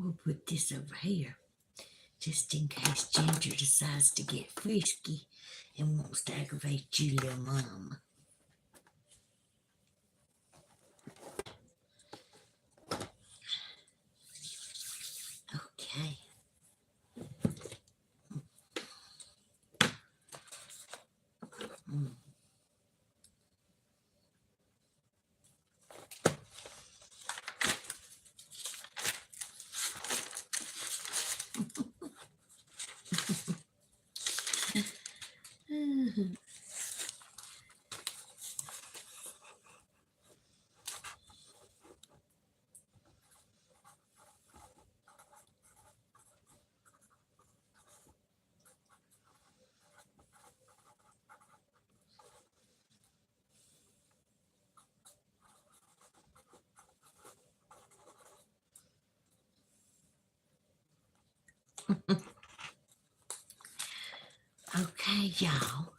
We'll put this over here just in case Ginger decides to get frisky and wants to aggravate you, little mama. Okay. Mm. Okay, y'all.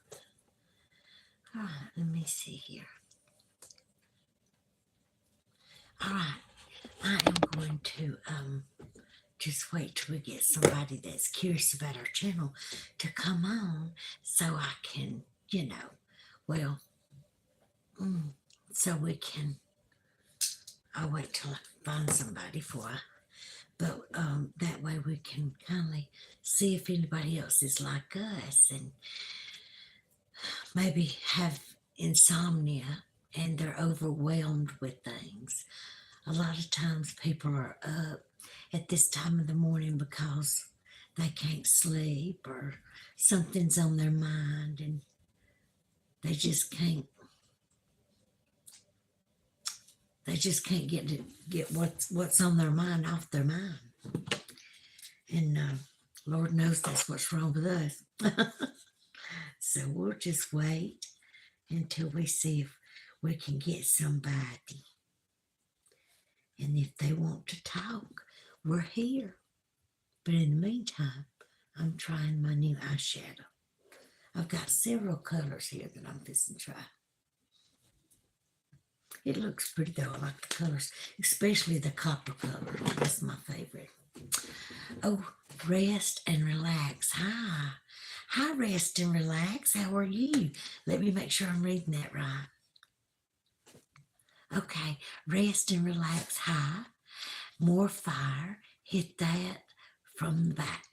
All right, let me see here. All right, I am going to just wait till we get somebody that's curious about our channel to come on so I can, well, so we can, I'll wait till I find somebody for her. But that way we can kind of see if anybody else is like us and maybe have insomnia and they're overwhelmed with things. A lot of times people are up at this time of the morning because they can't sleep or something's on their mind and they just can't get what's on their mind off their mind. And Lord knows that's what's wrong with us. So we'll just wait until we see if we can get somebody. And if they want to talk, we're here. But in the meantime, I'm trying my new eyeshadow. I've got several colors here that I'm fixing to try. It looks pretty though. I like the colors, especially the copper color. That's my favorite. Oh, rest and relax. Hi. Hi, rest and relax. How are you? Let me make sure I'm reading that right. Okay, rest and relax. Hi. More fire. Hit that from the back.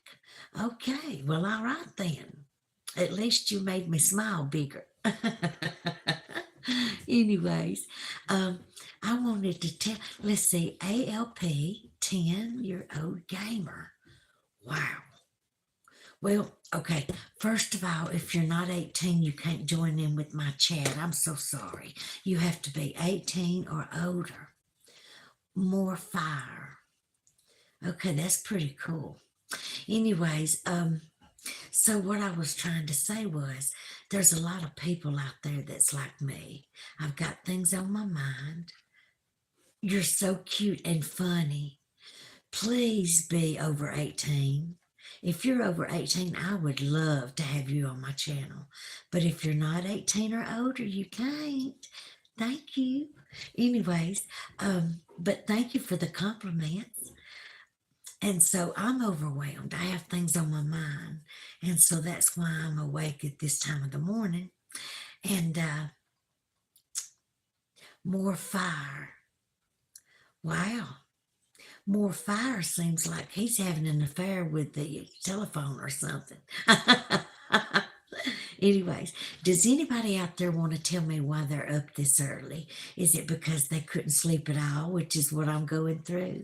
Okay, well, all right then. At least you made me smile bigger. Anyways, I wanted to tell, let's see, ALP, 10-year-old gamer. Wow. Well, okay, first of all, if you're not 18, you can't join in with my chat. I'm so sorry. You have to be 18 or older. More fire. Okay, that's pretty cool. Anyways, so what I was trying to say was there's a lot of people out there that's like me. I've got things on my mind. You're so cute and funny. Please be over 18. If you're over 18, I would love to have you on my channel. But if you're not 18 or older, you can't. Thank you. Anyways, but thank you for the compliments. And so I'm overwhelmed. I have things on my mind. And so that's why I'm awake at this time of the morning. And more fire. Wow. More fire seems like he's having an affair with the telephone or something. Anyways, does anybody out there want to tell me why they're up this early? Is it because they couldn't sleep at all, which is what I'm going through?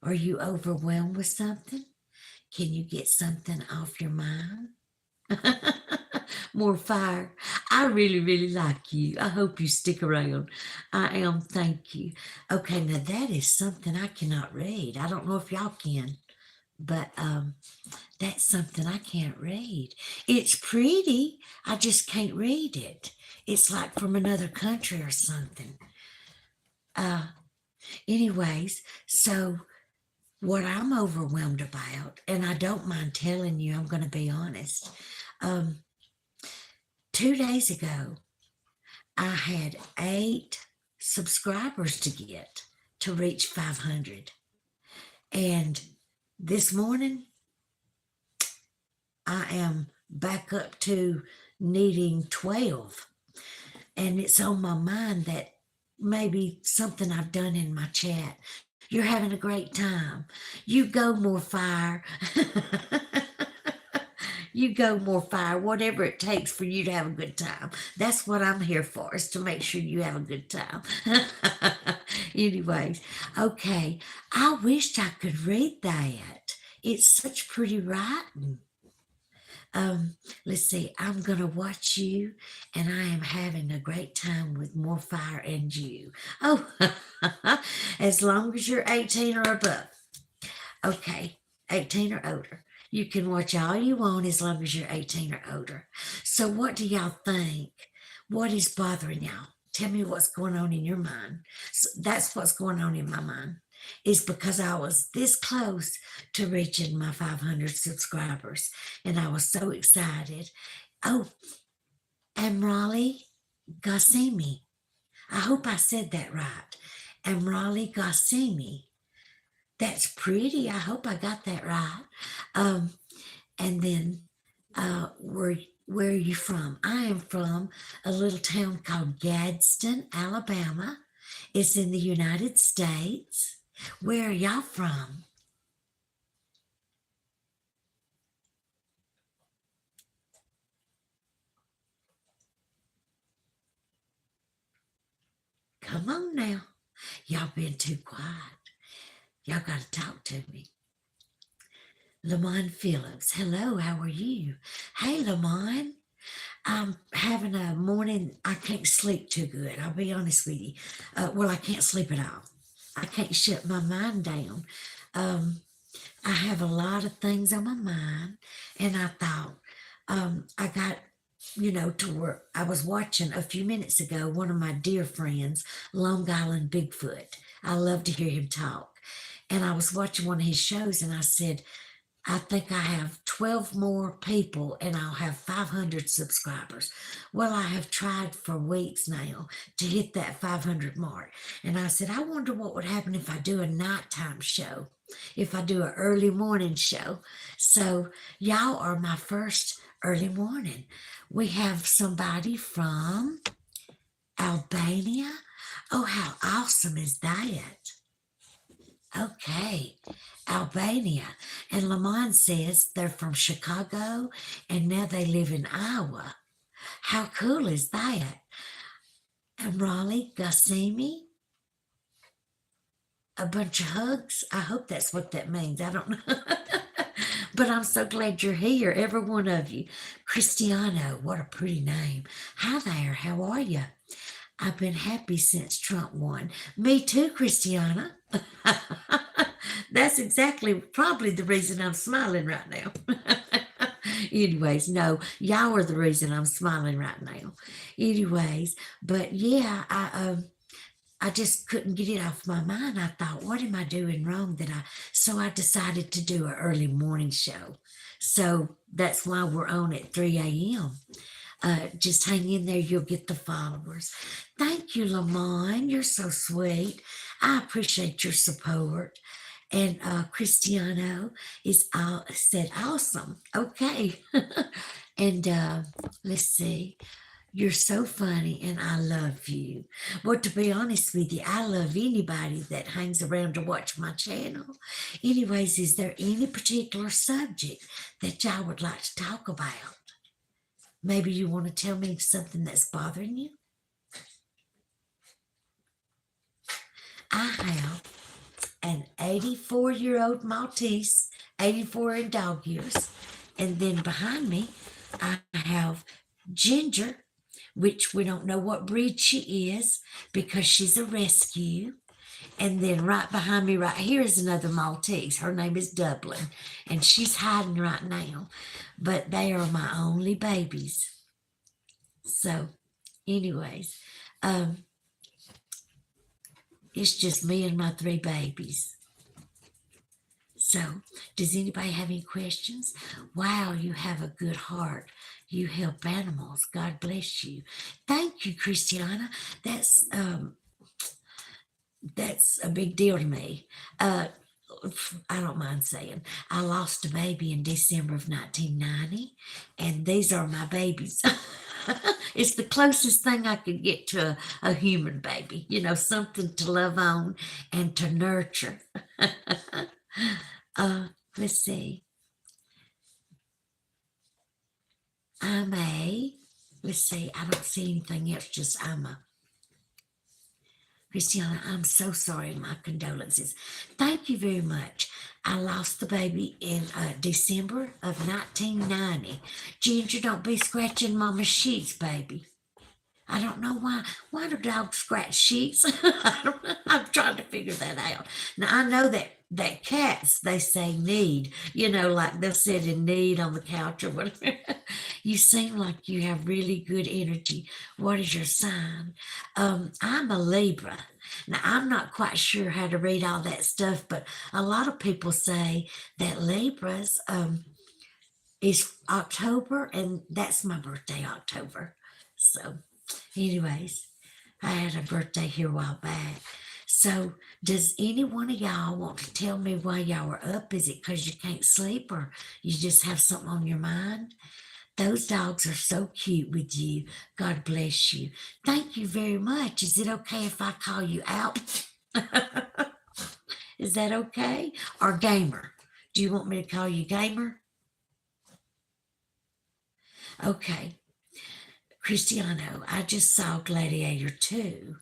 Are you overwhelmed with something? Can you get something off your mind? More fire. I really, really like you. I hope you stick around. I am. Thank you. Okay, now that is something I cannot read. I don't know if y'all can, but that's something I can't read. It's pretty. I just can't read it. It's like from another country or something. Anyways, so what I'm overwhelmed about, and I don't mind telling you, I'm going to be honest. 2 days ago, I had 8 subscribers to get to reach 500. And this morning, I am back up to needing 12. And it's on my mind that maybe something I've done in my chat. You're having a great time. You go more fire. You go more fire, whatever it takes for you to have a good time. That's what I'm here for, is to make sure you have a good time. Anyways, okay. I wished I could read that. It's such pretty writing. Let's see, I'm gonna watch you, and I am having a great time with more fire and you. Oh, as long as you're 18 or above. Okay, 18 or older. You can watch all you want as long as you're 18 or older. So, what do y'all think? What is bothering y'all? Tell me what's going on in your mind. So that's what's going on in my mind. Is because I was this close to reaching my 500 subscribers, and I was so excited. Oh, and Raleigh Ghassemi. I hope I said that right. And Raleigh Ghassemi. That's pretty. I hope I got that right. And then, where are you from? I am from a little town called Gadsden, Alabama. It's in the United States. Where are y'all from? Come on now. Y'all been too quiet. Y'all got to talk to me. Lamont Phillips. Hello, how are you? Hey, Lamont. I'm having a morning. I can't sleep too good. I'll be honest with you. Well, I can't sleep at all. I can't shut my mind down. I have a lot of things on my mind, and I thought I got, to work. I was watching a few minutes ago one of my dear friends, Long Island Bigfoot. I love to hear him talk. And I was watching one of his shows, and I said, I think I have 12 more people and I'll have 500 subscribers. Well, I have tried for weeks now to hit that 500 mark. And I said, I wonder what would happen if I do a nighttime show, if I do an early morning show. So, y'all are my first early morning. We have somebody from Albania. Oh, how awesome is that? Okay, Albania. And Lamont says they're from Chicago and now they live in Iowa. How cool is that? And Raleigh Ghassemi, a bunch of hugs. I hope that's what that means. I don't know. But I'm so glad you're here, every one of you. Cristiano, what a pretty name. Hi there, how are you? I've been happy since Trump won. Me too, Christiana. That's exactly probably the reason I'm smiling right now. Anyways, no, y'all are the reason I'm smiling right now. Anyways, but yeah, I just couldn't get it off my mind. I thought, what am I doing wrong so I decided to do an early morning show. So that's why we're on at 3 a.m. Just hang in there, you'll get the followers. Thank you, Lamont. You're so sweet. I appreciate your support. And Cristiano said, awesome. Okay. And let's see. You're so funny and I love you. Well, to be honest with you, I love anybody that hangs around to watch my channel. Anyways, is there any particular subject that y'all would like to talk about? Maybe you want to tell me something that's bothering you? I have an 84-year-old Maltese, 84 in dog years. And then behind me, I have Ginger, which we don't know what breed she is because she's a rescue. And then right behind me, right here, is another Maltese. Her name is Dublin, and she's hiding right now. But they are my only babies. So, anyways, it's just me and my 3 babies. So, does anybody have any questions? Wow, you have a good heart. You help animals. God bless you. Thank you, Christiana. that's a big deal to me. Uh, I don't mind saying I lost a baby in December of 1990, and these are my babies. It's the closest thing I could get to a human baby, something to love on and to nurture. uh, let's see. I'm a, let's see, I don't see anything else, just I'm a. Christiana, I'm so sorry. My condolences. Thank you very much. I lost the baby in December of 1990. Ginger, don't be scratching Mama's sheets, baby. I don't know why. Why do dogs scratch sheets? I don't know. I'm trying to figure that out. Now I know that cats they say need, like they'll sit in need on the couch or whatever. You seem like you have really good energy. What is your sign? I'm a Libra. Now I'm not quite sure how to read all that stuff, but a lot of people say that Libras is October, and that's my birthday, October. So anyways, I had a birthday here a while back. So, does any one of y'all want to tell me why y'all are up? Is it because you can't sleep or you just have something on your mind? Those dogs are so cute with you. God bless you. Thank you very much. Is it okay if I call you out? Is that okay? Or Gamer? Do you want me to call you Gamer? Okay. Cristiano, I just saw Gladiator 2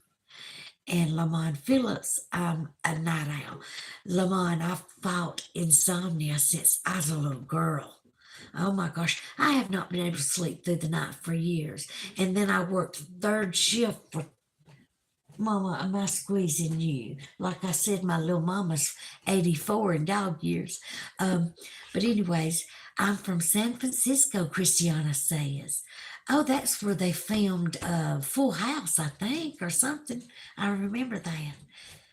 and Lamont Phillips, a night owl. Lamont, I've fought insomnia since I was a little girl. Oh my gosh, I have not been able to sleep through the night for years. And then I worked third shift for Mama, am I squeezing you? Like I said, my little mama's 84 in dog years. But anyways, I'm from San Francisco, Christiana says. Oh, that's where they filmed Full House, I think, or something. I remember that.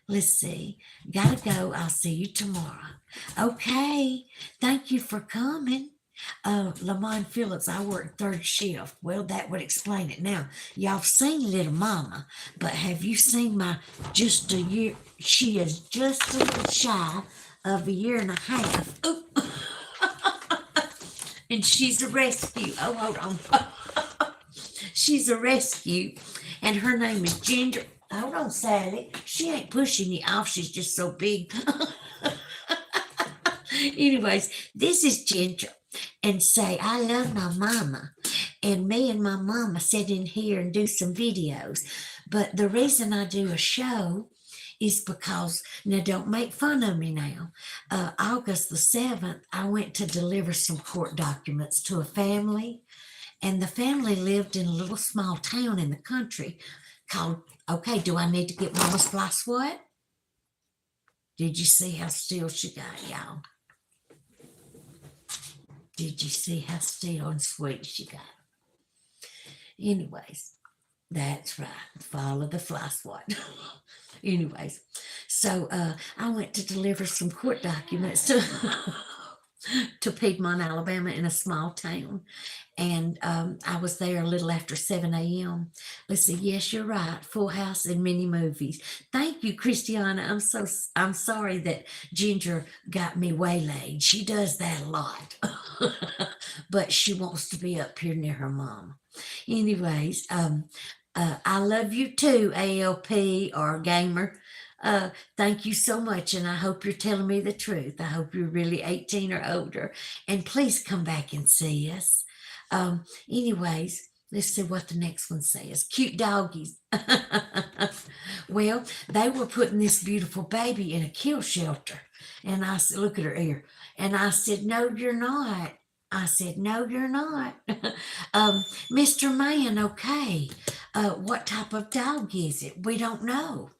Let's see. Gotta go. I'll see you tomorrow. Okay. Thank you for coming. Lamont Phillips, I work third shift. Well, that would explain it. Now, y'all have seen Little Mama, but have you seen my just a year? She is just a little shy of a year and a half. Ooh. And she's a rescue. Oh, hold on. She's a rescue, and her name is Ginger. Hold on, Sally. She ain't pushing you off. She's just so big. Anyways, this is Ginger. And say, I love my mama. And me and my mama sit in here and do some videos. But the reason I do a show is because, now don't make fun of me now. August the 7th, I went to deliver some court documents to a family. And the family lived in a little small town in the country called, okay, do I need to get Mama's fly swat? Did you see how still she got, y'all? Did you see how still and sweet she got? Anyways, that's right. Follow the fly swat. Anyways, so I went to deliver some court documents to Piedmont, Alabama, in a small town. And I was there a little after 7 a.m. Let's see. Yes, you're right. Full House and many movies. Thank you, Christiana. I'm sorry that Ginger got me waylaid. She does that a lot, but she wants to be up here near her mom. Anyways, I love you too, ALP or Gamer. Thank you so much, and I hope you're telling me the truth. I hope you're really 18 or older, and please come back and see us. Anyways, let's see what the next one says. Cute doggies. Well, they were putting this beautiful baby in a kill shelter, and I said, "Look at her ear," and I said, "No, you're not." I said, "No, you're not." Mr. Man, okay. What type of dog is it? We don't know.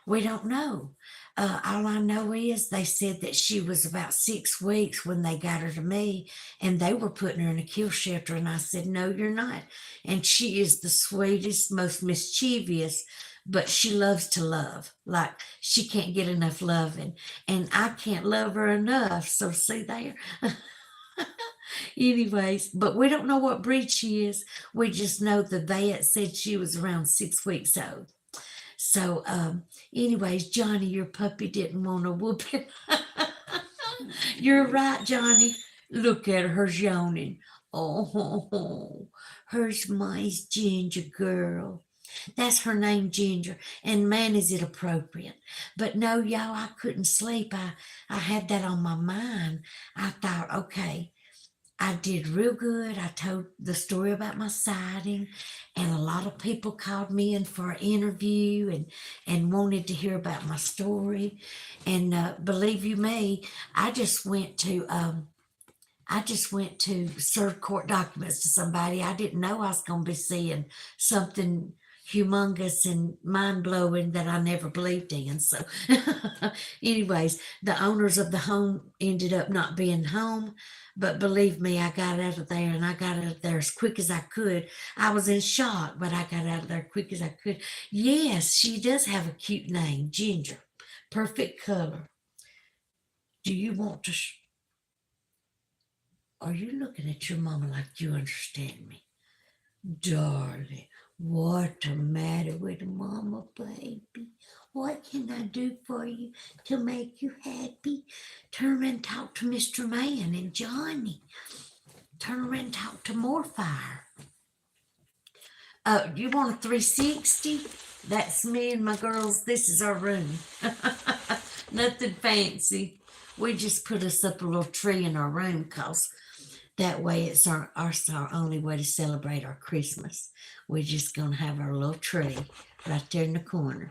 We don't know. All I know is they said that she was about 6 weeks when they got her to me, and they were putting her in a kill shelter. And I said, "No, you're not." And she is the sweetest, most mischievous, but she loves to love. Like she can't get enough loving, and I can't love her enough. So see there. Anyways, but we don't know what breed she is. We just know the vet said she was around 6 weeks old. So, anyways, Johnny, your puppy didn't want a whooping. You're right, Johnny. Look at her, her's yawning. Oh, her's my Ginger girl. That's her name, Ginger. And man, is it appropriate. But no, y'all, I couldn't sleep. I had that on my mind. I thought, okay, I did real good. I told the story about my sighting, and a lot of people called me in for an interview and wanted to hear about my story. And believe you me, I just went to serve court documents to somebody. I didn't know I was going to be seeing something humongous and mind blowing that I never believed in. So, anyways, the owners of the home ended up not being home. But believe me, I got out of there and I got out of there as quick as I could. I was in shock, but I got out of there quick as I could. Yes, she does have a cute name, Ginger. Perfect color. Do you want to? Are you looking at your mama like you understand me? Darling, what the matter with mama, baby? What can I do for you to make you happy? Turn around and talk to Mr. Man and Johnny. Turn around and talk to Morfire. You want a 360? That's me and my girls. This is our room. Nothing fancy. We just put us up a little tree in our room because that way it's our only way to celebrate our Christmas. We're just going to have our little tree right there in the corner.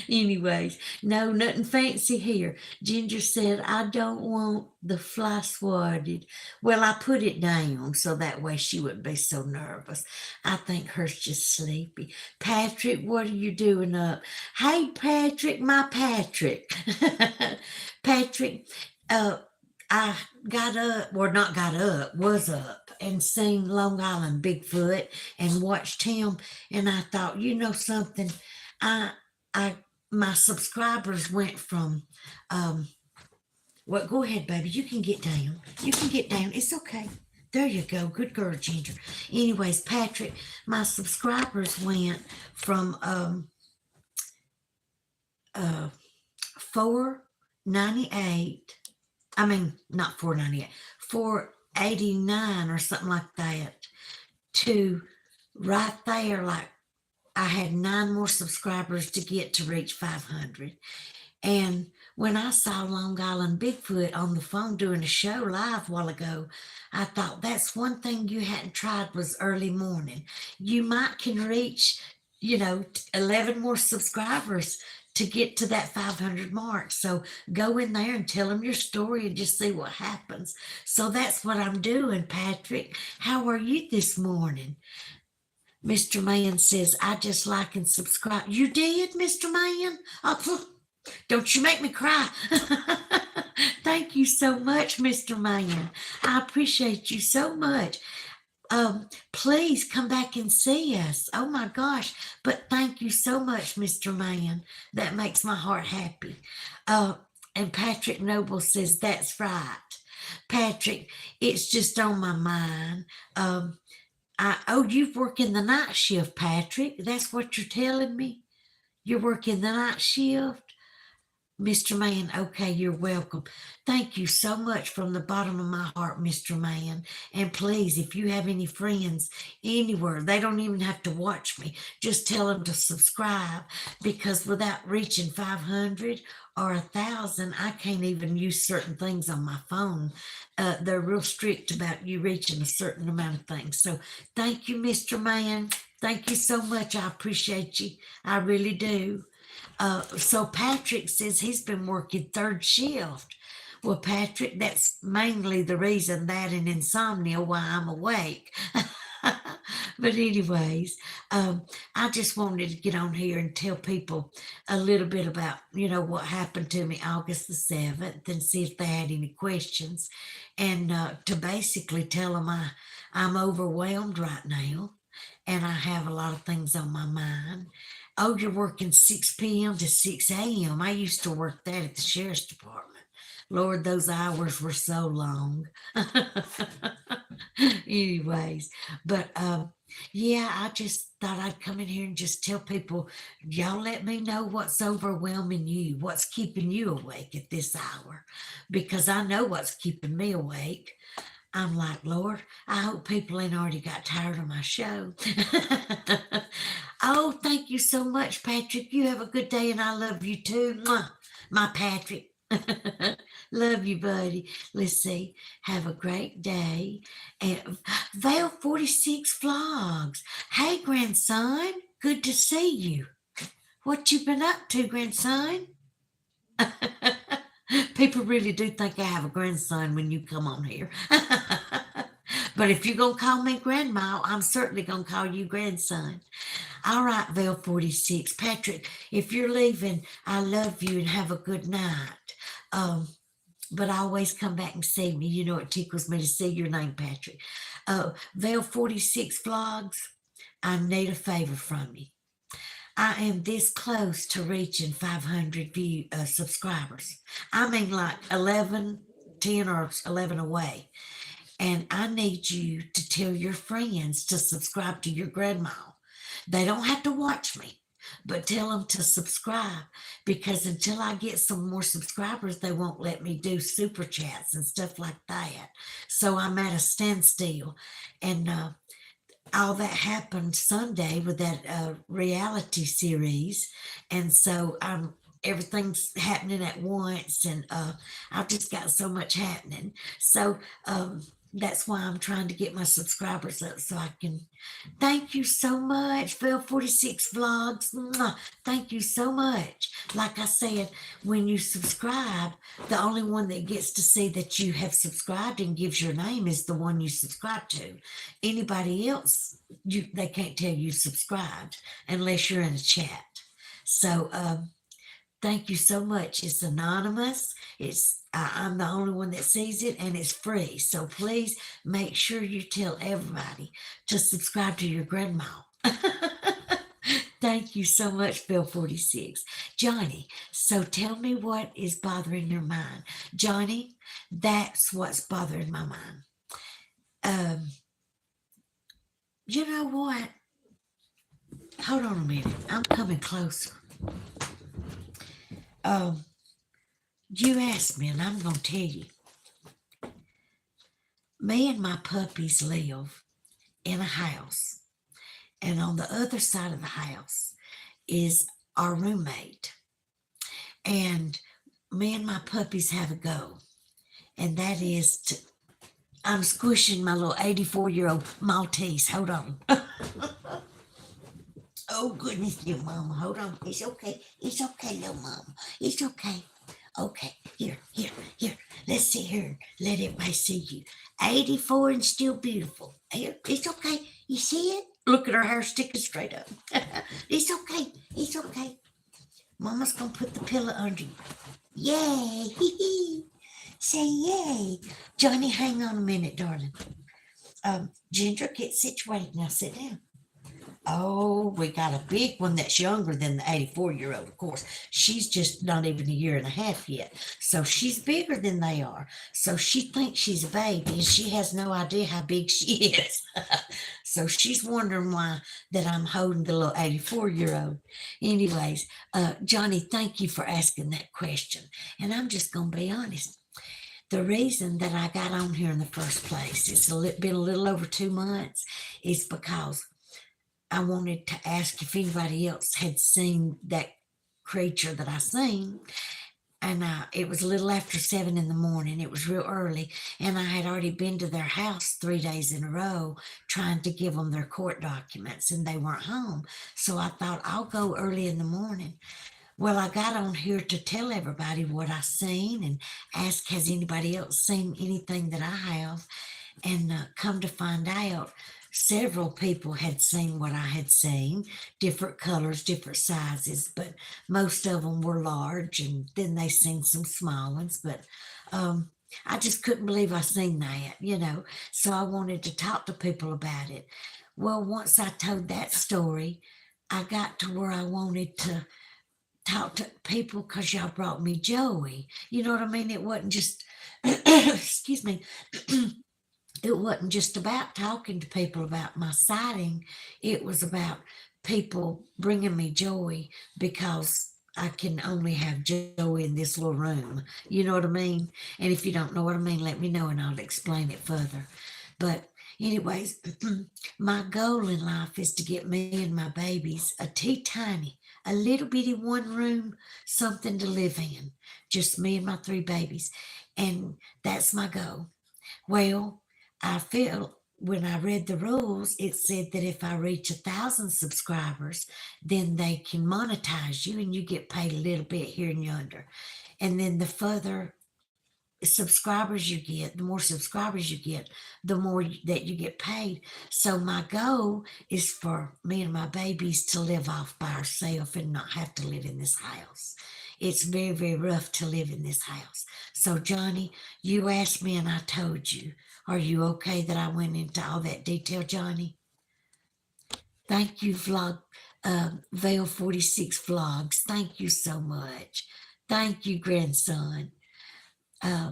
Anyways, no, nothing fancy here. Ginger said, I don't want the fly swatted. Well, I put it down so that way she wouldn't be so nervous. I think her's just sleepy. Patrick, what are you doing up? Hey, Patrick, my Patrick. Patrick, I got up, or not got up, was up and seen Long Island Bigfoot and watched him. And I thought, you know something, I my subscribers went from well, go ahead, baby. You can get down. You can get down. It's okay. There you go. Good girl, Ginger. Anyways, Patrick, my subscribers went from 498. I mean, not 498, 489 or something like that to right there. Like I had 9 more subscribers to get to reach 500. And when I saw Long Island Bigfoot on the phone doing a show live a while ago, I thought that's one thing you hadn't tried was early morning. You might can reach, 11 more subscribers to get to that 500 mark. So go in there and tell them your story and just see what happens. So that's what I'm doing, Patrick. How are you this morning? Mr. Man says, I just like and subscribe. You did, Mr. Man? Oh, don't you make me cry. Thank you so much, Mr. Man. I appreciate you so much. Please come back and see us. Oh my gosh. But thank you so much, Mr. Man. That makes my heart happy. And Patrick Noble says, that's right. Patrick, it's just on my mind. You've working the night shift, Patrick. That's what you're telling me? You're working the night shift? Mr. Man, okay, you're welcome. Thank you so much from the bottom of my heart, Mr. Man. And please, if you have any friends anywhere, they don't even have to watch me. Just tell them to subscribe because without reaching 500 or 1,000, I can't even use certain things on my phone. They're real strict about you reaching a certain amount of things. So thank you, Mr. Man. Thank you so much. I appreciate you. I really do. So Patrick says he's been working 3rd shift. Well, Patrick, that's mainly the reason, that and insomnia, why I'm awake. But anyways, I just wanted to get on here and tell people a little bit about, what happened to me August the 7th and see if they had any questions. And to basically tell them I'm overwhelmed right now and I have a lot of things on my mind. Oh, you're working 6 p.m. to 6 a.m. I used to work that at the sheriff's department. Lord, those hours were so long. Anyways, but Yeah, I just thought I'd come in here and just tell people, y'all let me know what's overwhelming you, what's keeping you awake at this hour, because I know what's keeping me awake. I'm like, Lord, I hope people ain't already got tired of my show. Oh, thank you so much, Patrick. You have a good day, and I love you too. Mwah, my Patrick. Love you, buddy. Let's see. Have a great day. And Vale 46 vlogs. Hey, grandson. Good to see you. What you been up to, grandson? People really do think I have a grandson when you come on here. But if you're going to call me grandma, I'm certainly going to call you grandson. All right, Val 46. Patrick, if you're leaving, I love you and have a good night. But always come back and see me. You know, it tickles me to see your name, Patrick. Val 46 vlogs, I need a favor from you. I am this close to reaching 500 subscribers. I mean, like 11, 10 or 11 away. And I need you to tell your friends to subscribe to your grandma. They don't have to watch me, but tell them to subscribe, because until I get some more subscribers, they won't let me do super chats and stuff like that. So I'm at a standstill. And all that happened Sunday with that reality series. And so everything's happening at once, and I've just got so much happening. So that's why I'm trying to get my subscribers up so I can. Thank you so much, Phil 46 Vlogs. Mwah. Thank you so much. Like I said, when you subscribe, the only one that gets to see that you have subscribed and gives your name is the one you subscribe to. Anybody else, they can't tell you subscribed unless you're in a chat. So thank you so much. It's anonymous. I'm the only one that sees it, and it's free. So please make sure you tell everybody to subscribe to your grandma. Thank you so much, Bill 46. Johnny, so tell me what is bothering your mind. Johnny, that's what's bothering my mind. You know what? Hold on a minute. I'm coming closer. You asked me, and I'm going to tell you. Me and my puppies live in a house, and on the other side of the house is our roommate. And me and my puppies have a goal, and that is to. I'm squishing my little 84-year-old Maltese. Hold on. Oh, goodness, dear mama. Hold on. It's okay. It's okay, little mama. It's okay. Okay, here. Let's sit here and let everybody see you. 84 and still beautiful. Here, it's okay. You see it? Look at her hair sticking straight up. It's okay. It's okay. Mama's going to put the pillow under you. Yay. Say yay. Johnny, hang on a minute, darling. Ginger, get situated. Now sit down. Oh, we got a big one that's younger than the 84-year-old, of course. She's just not even a year and a half yet. So she's bigger than they are. So she thinks she's a baby, and she has no idea how big she is. So she's wondering why that I'm holding the little 84-year-old. Anyways, Johnny, thank you for asking that question. And I'm just going to be honest. The reason that I got on here in the first place, been a little over 2 months, is because I wanted to ask if anybody else had seen that creature that I seen. And it was a little after 7 in the morning. It was real early. And I had already been to their house 3 days in a row trying to give them their court documents, and they weren't home. So I thought, I'll go early in the morning. Well, I got on here to tell everybody what I seen and ask, has anybody else seen anything that I have? And come to find out, several people had seen what I had seen, different colors, different sizes, but most of them were large, and then they seen some small ones. But I just couldn't believe I seen that, so I wanted to talk to people about it. Well, once I told that story, I got to where I wanted to talk to people because y'all brought me Joey. You know what I mean? It wasn't just, excuse me. it wasn't just about talking to people about my sighting. It was about people bringing me joy because I can only have joy in this little room. You know what I mean? And if you don't know what I mean, let me know and I'll explain it further. But, anyways, my goal in life is to get me and my babies a tiny, a little bitty one room, something to live in. Just me and my three babies. And that's my goal. Well, I feel when I read the rules, it said that if I reach 1,000 subscribers, then they can monetize you and you get paid a little bit here and yonder. And then the further subscribers you get, the more subscribers you get, the more that you get paid. So my goal is for me and my babies to live off by ourselves and not have to live in this house. It's very, very rough to live in this house. So Johnny, you asked me and I told you. Are you okay that I went into all that detail, Johnny? Thank you, Vale 46 Vlogs. Thank you so much. Thank you, grandson.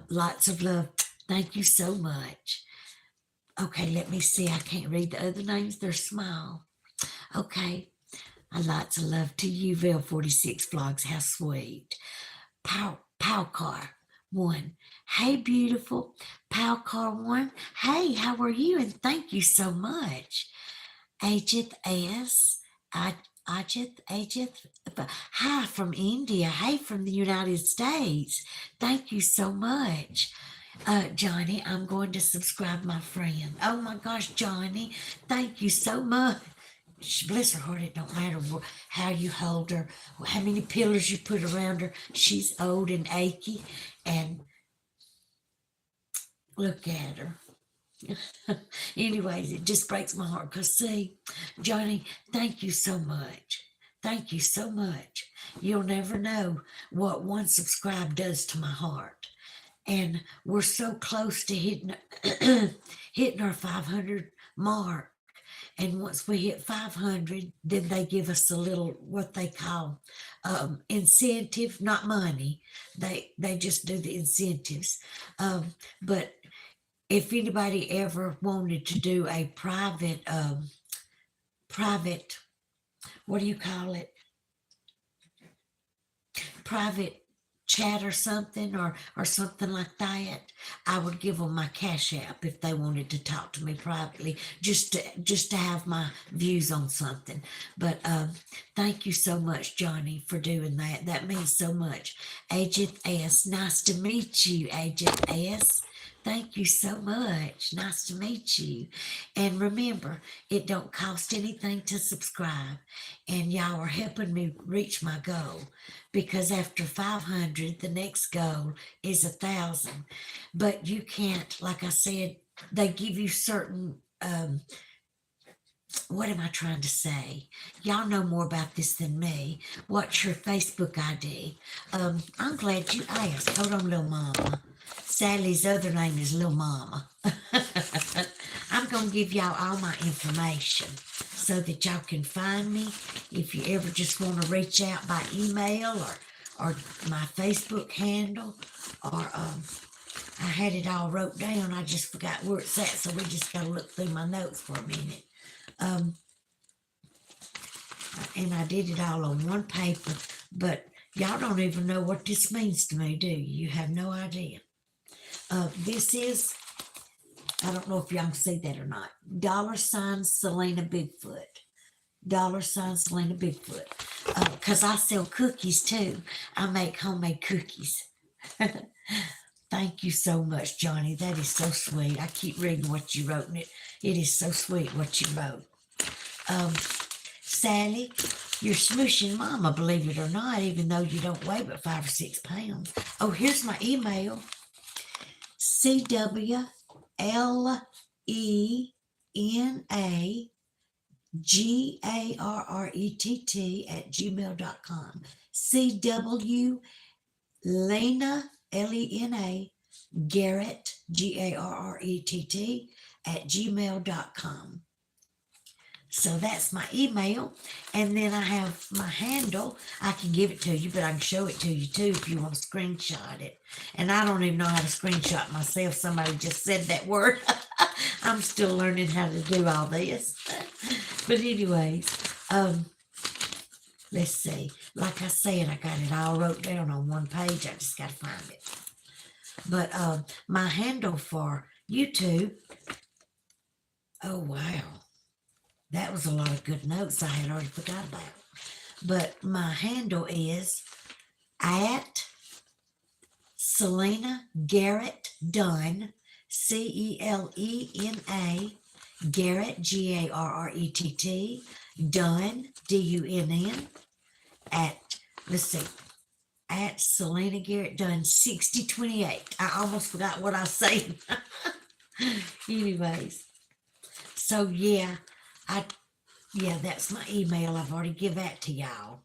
Lots of love. Thank you so much. Okay, let me see. I can't read the other names. They're small. Okay. Lots of love to you, Vale 46 Vlogs. How sweet. Powcar 1. Hey, beautiful. Powcar 1. Hey, how are you? And thank you so much. Ajith S. Ajith. Hi from India. Hey from the United States. Thank you so much. Johnny, I'm going to subscribe my friend. Oh my gosh, Johnny, thank you so much. Bless her heart, it don't matter how you hold her, how many pillars you put around her. She's old and achy, and look at her. Anyways, it just breaks my heart because, see, Johnny, thank you so much. Thank you so much. You'll never know what one subscribe does to my heart. And we're so close to hitting hitting our 500 mark. And once we hit 500, then they give us a little what they call incentive, not money. They just do the incentives. But if anybody ever wanted to do a private, what do you call it? Private chat or something or something like that, I would give them my cash app if they wanted to talk to me privately, just to have my views on something. But thank you so much, Johnny, for doing that. That means so much. Agent S, nice to meet you, Agent S. Thank you so much. Nice to meet you. And remember, it don't cost anything to subscribe. And y'all are helping me reach my goal, because after 500, the next goal is 1,000. But you can't, like I said, they give you certain, what am I trying to say? Y'all know more about this than me. What's your Facebook ID? I'm glad you asked. Hold on, little mama. Sally's other name is Little Mama. I'm going to give y'all all my information so that y'all can find me if you ever just want to reach out by email or my Facebook handle, or I had it all wrote down. I just forgot where it's at, so we just got to look through my notes for a minute. And I did it all on one paper, but y'all don't even know what this means to me, do you? You have no idea. This is, I don't know if y'all can see that or not, $ Celena Bigfoot. $Celena Bigfoot. Because I sell cookies too. I make homemade cookies. Thank you so much, Johnny. That is so sweet. I keep reading what you wrote, and it is so sweet what you wrote. Sally, you're smooshing mama, believe it or not, even though you don't weigh but 5 or 6 pounds. Oh, here's my email. CWLENAGARRETT@gmail.com. Lena, Lena, Garrett, GARRETT @gmail.com. So that's my email. And then I have my handle. I can give it to you, but I can show it to you too if you want to screenshot it. And I don't even know how to screenshot myself. Somebody just said that word. I'm still learning how to do all this. But anyways, let's see. Like I said, I got it all wrote down on one page. I just got to find it. But my handle for YouTube, oh wow, that was a lot of good notes I had already forgot about. But my handle is at Celena Garrett Dunn, Celena Garrett, Garrett, Dunn, Dunn, at, let's see, at Celena Garrett Dunn 6028. I almost forgot what I said. Anyways, so yeah, that's my email. I've already give that to y'all.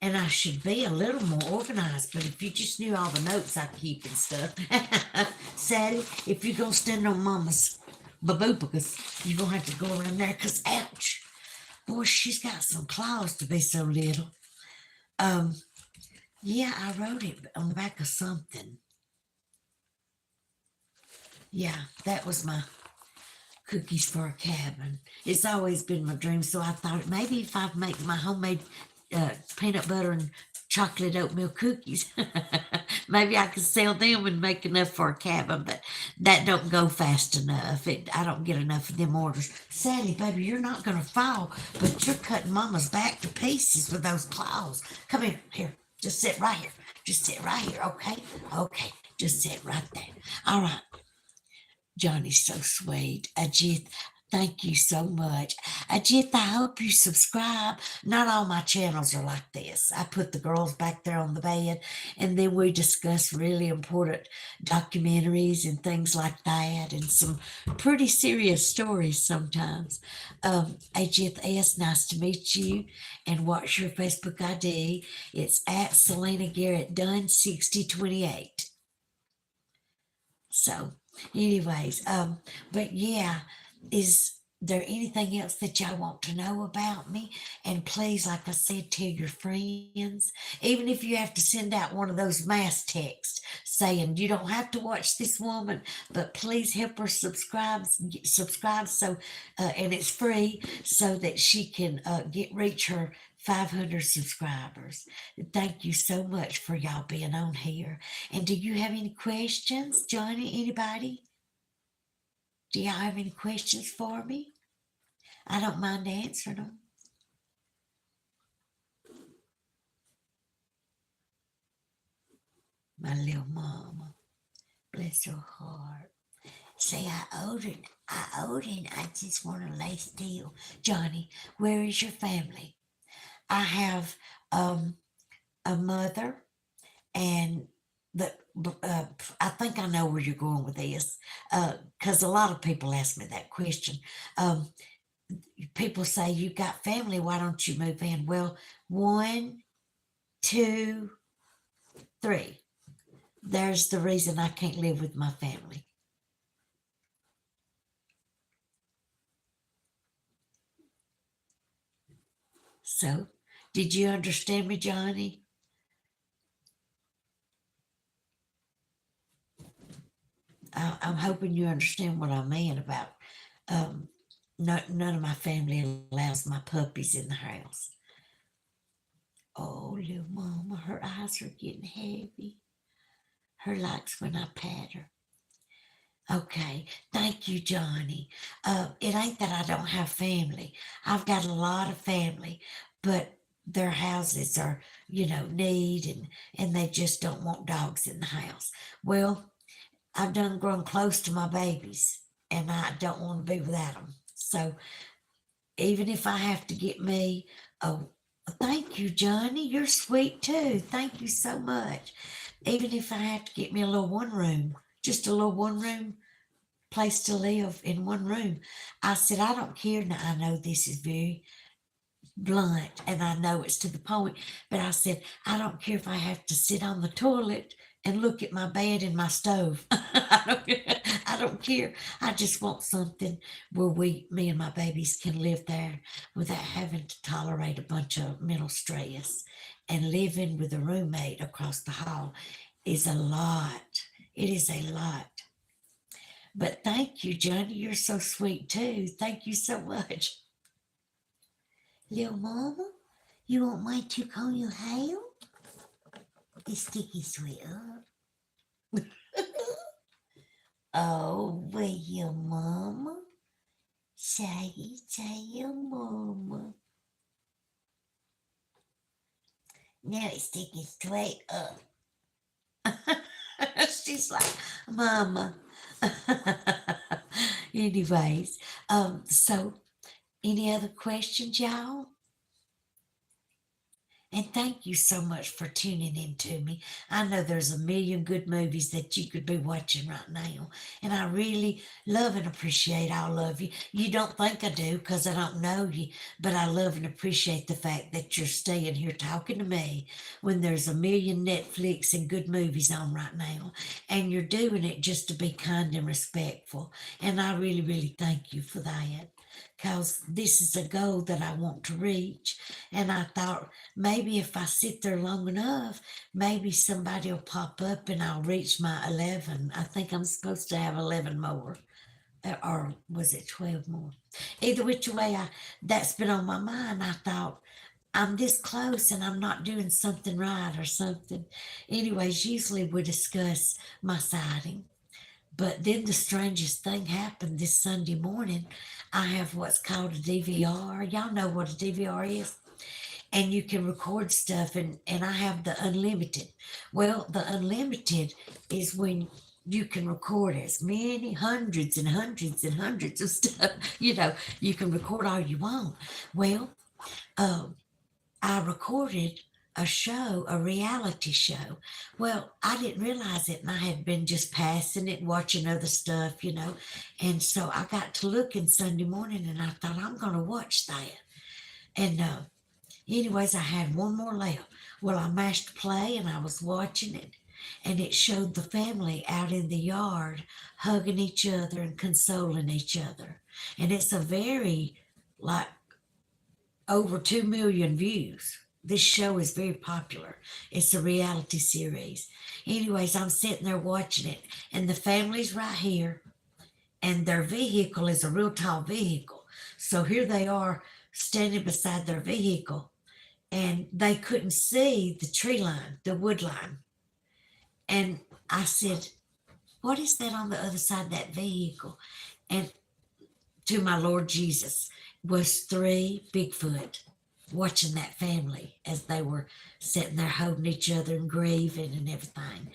And I should be a little more organized, but if you just knew all the notes I keep and stuff. Sadly, if you're going to stand on Mama's baboopagus, you're going to have to go around there because, ouch. Boy, she's got some claws to be so little. Yeah, I wrote it on the back of something. Yeah, that was my cookies for a cabin. It's always been my dream, so I thought maybe if I make my homemade peanut butter and chocolate oatmeal cookies, maybe I could sell them and make enough for a cabin, but that don't go fast enough. I don't get enough of them orders. Sally, baby, you're not going to fall, but you're cutting Mama's back to pieces with those claws. Come here, just sit right here. Just sit right here, okay? Okay, just sit right there. All right. Johnny's so sweet. Ajit, thank you so much. Ajit, I hope you subscribe. Not all my channels are like this. I put the girls back there on the bed, and then we discuss really important documentaries and things like that, and some pretty serious stories sometimes. Ajit S., nice to meet you. And what's your Facebook ID? It's at Celena Garrett Dunn 6028. So, anyways, but yeah, is there anything else that y'all want to know about me? And please, like I said, tell your friends, even if you have to send out one of those mass texts saying you don't have to watch this woman, but please help her subscribe so, and it's free so that she can reach her 500 subscribers. Thank you so much for y'all being on here. And do you have any questions, Johnny? Anybody? Do y'all have any questions for me? I don't mind answering them. My little mama, bless her heart. Say I owed it. I just want to lay still. Johnny, where is your family? I have a mother, and the I think I know where you're going with this, because a lot of people ask me that question. Um, People say you got family, why don't you move in? Well, one, two, three. There's the reason I can't live with my family. So, did you understand me, Johnny? I'm hoping you understand what I mean about um, none of my family allows my puppies in the house. Oh, little mama, her eyes are getting heavy. Her likes when I pat her. Okay, thank you, Johnny. It ain't that I don't have family. I've got a lot of family, but their houses are, need and they just don't want dogs in the house. Well, I've done grown close to my babies, and I don't want to be without them. So even if I have to get me, oh, thank you, Johnny. You're sweet too. Thank you so much. Even if I have to get me a little one room, just a little one room place to live in one room. I said, I don't care. Now, I know this is very blunt and I know it's to the point, but I said, I don't care if I have to sit on the toilet and look at my bed and my stove. I don't care. I just want something where me and my babies can live there without having to tolerate a bunch of mental stress. And living with a roommate across the hall is a lot. It is a lot. But thank you, Johnny. You're so sweet too. Thank you so much. Little mama, you want my to comb your hair? The sticky sweet up. Oh, will you, mama? Say your mama. Now it's sticking straight up. She's like, mama. Anyways, so any other questions, y'all? And thank you so much for tuning in to me. I know there's a million good movies that you could be watching right now. And I really love and appreciate all of you. You don't think I do because I don't know you, but I love and appreciate the fact that you're staying here talking to me when there's a million Netflix and good movies on right now. And you're doing it just to be kind and respectful. And I really, really thank you for that because this is a goal that I want to reach. And I thought maybe if I sit there long enough, maybe somebody will pop up and I'll reach my 11. I think I'm supposed to have 11 more. Or was it 12 more? Either which way, that's been on my mind. I thought, I'm this close and I'm not doing something right or something. Anyways, usually we discuss my sighting. But then the strangest thing happened this Sunday morning. I have what's called a DVR. Y'all know what a DVR is? And you can record stuff, and I have the unlimited. Well, the unlimited is when you can record as many hundreds and hundreds and hundreds of stuff. You can record all you want. Well, I recorded a show, a reality show. Well, I didn't realize it, and I had been just passing it, watching other stuff. And so I got to looking Sunday morning, and I thought, I'm going to watch that. And anyways, I had one more left. Well, I mashed play, and I was watching it, and it showed the family out in the yard hugging each other and consoling each other. And it's a very, like, over 2 million views. This show is very popular. It's a reality series. Anyways, I'm sitting there watching it, and the family's right here, and their vehicle is a real tall vehicle. So here they are standing beside their vehicle, and they couldn't see the tree line, the wood line. And I said, what is that on the other side of that vehicle? And to my Lord Jesus was 3 Bigfoot watching that family as they were sitting there holding each other and grieving and everything.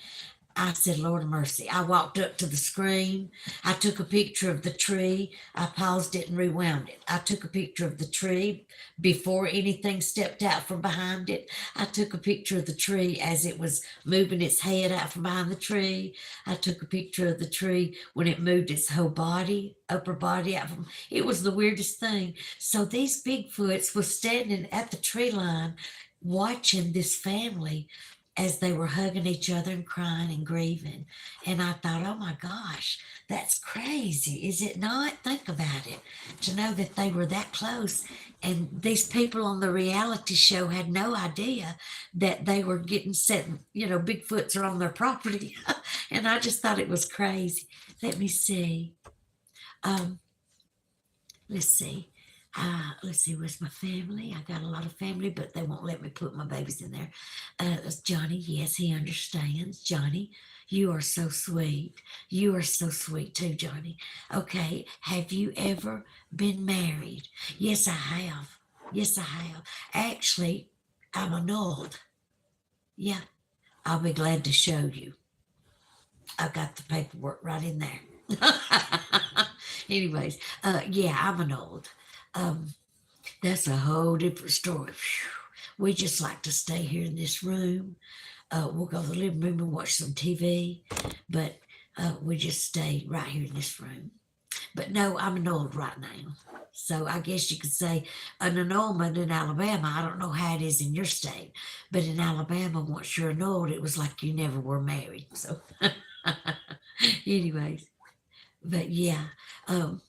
I said, Lord of mercy. I walked up to the screen. I took a picture of the tree. I paused it and rewound it. I took a picture of the tree before anything stepped out from behind it. I took a picture of the tree as it was moving its head out from behind the tree. I took a picture of the tree when it moved its whole body, upper body out from. It was the weirdest thing. So these Bigfoots were standing at the tree line watching this family as they were hugging each other and crying and grieving. And I thought, oh my gosh, that's crazy, is it not? Think about it. To know that they were that close, and these people on the reality show had no idea that they were getting set, Bigfoots are on their property. And I just thought it was crazy. Let me see. Let's see. Where's my family? I got a lot of family, but they won't let me put my babies in there. Johnny, yes, he understands. Johnny, you are so sweet. You are so sweet too, Johnny. Okay, have you ever been married? Yes, I have. Yes, I have. Actually, I'm annulled. Yeah, I'll be glad to show you. I've got the paperwork right in there. Anyways, yeah, I'm annulled. That's a whole different story. We just like to stay here in this room. We'll go to the living room and watch some TV, but we just stay right here in this room. But no, I'm annulled right now. So I guess you could say an annulment in Alabama. I don't know how it is in your state, but in Alabama, once you're annulled, it was like you never were married. So, anyways, but yeah. Um,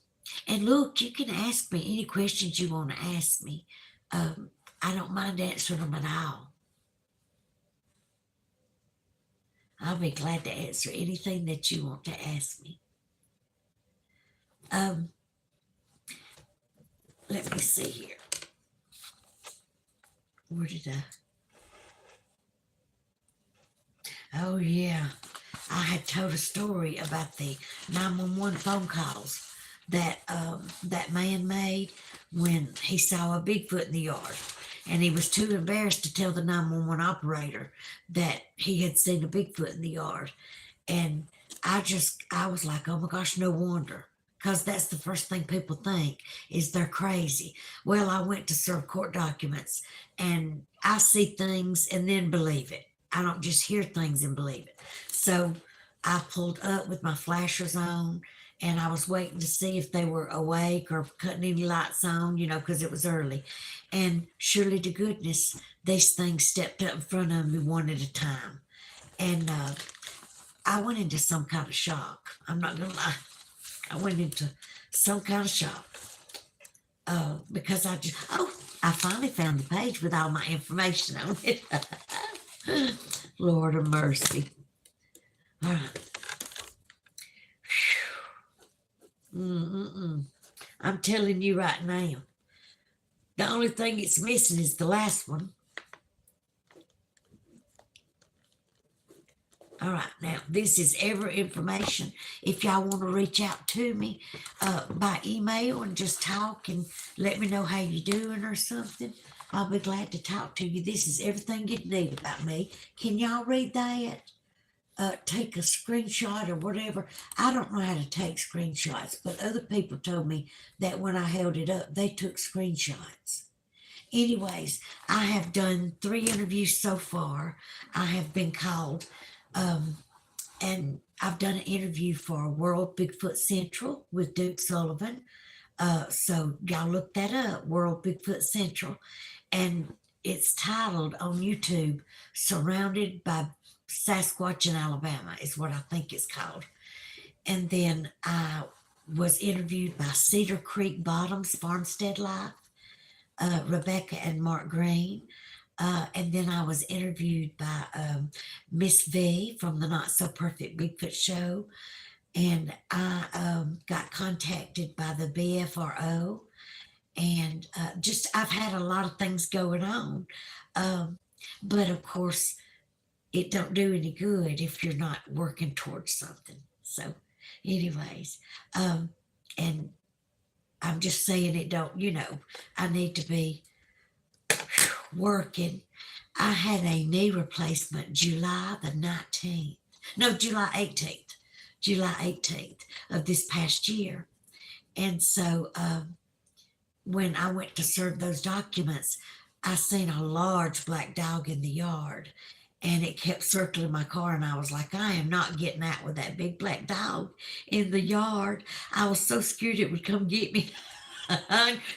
and look, you can ask me any questions you want to ask me. Um, I don't mind answering them at all. I'll be glad to answer anything that you want to ask me. Um, let me see here. Where did I? Oh, yeah. I had told a story about the 911 phone calls that man made when he saw a Bigfoot in the yard. And he was too embarrassed to tell the 911 operator that he had seen a Bigfoot in the yard. And I was like, oh my gosh, no wonder. Because that's the first thing people think is they're crazy. Well, I went to serve court documents and I see things and then believe it. I don't just hear things and believe it. So I pulled up with my flashers on and I was waiting to see if they were awake or cutting any lights on, because it was early. And surely to goodness, these things stepped up in front of me one at a time. And I went into some kind of shock. I'm not gonna lie. I went into some kind of shock because I finally found the page with all my information on it. Lord of mercy. All right. Mm-mm-mm. I'm telling you right now. The only thing it's missing is the last one. All right, now this is ever information. If y'all want to reach out to me by email and just talk and let me know how you're doing or something, I'll be glad to talk to you. This is everything you need about me. Can y'all read that? Take a screenshot or whatever. I don't know how to take screenshots, but other people told me that when I held it up, they took screenshots. Anyways, I have done 3 interviews so far. I have been called. And I've done an interview for World Bigfoot Central with Duke Sullivan. So y'all look that up, World Bigfoot Central. And it's titled on YouTube, Surrounded by Sasquatch in Alabama, is what I think it's called. And then I was interviewed by Cedar Creek Bottoms Farmstead Life, Rebecca and Mark Green. And then I was interviewed by Miss V from the Not So Perfect Bigfoot Show. And I got contacted by the BFRO. And I've had a lot of things going on. Um, but of course, it don't do any good if you're not working towards something. So, anyways, and I'm just saying it don't, I need to be working. I had a knee replacement July the 19th. No, July 18th. July 18th of this past year. And so when I went to serve those documents, I seen a large black dog in the yard and it kept circling my car. And I was like, I am not getting out with that big black dog in the yard. I was so scared it would come get me.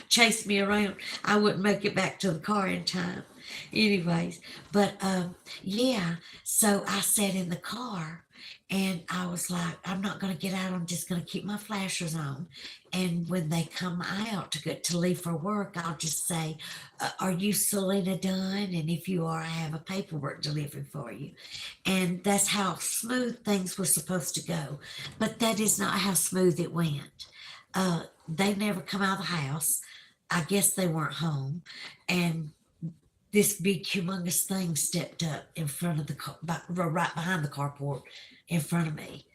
Chase me around. I wouldn't make it back to the car in time. Anyways, but yeah, so I sat in the car and I was like, I'm not going to get out. I'm just going to keep my flashers on. And when they come out to leave for work, I'll just say, are you Celena Dunn? And if you are, I have a paperwork delivery for you. And that's how smooth things were supposed to go. But that is not how smooth it went. They never come out of the house. I guess they weren't home. And this big humongous thing stepped up in front of the car, right behind the carport in front of me.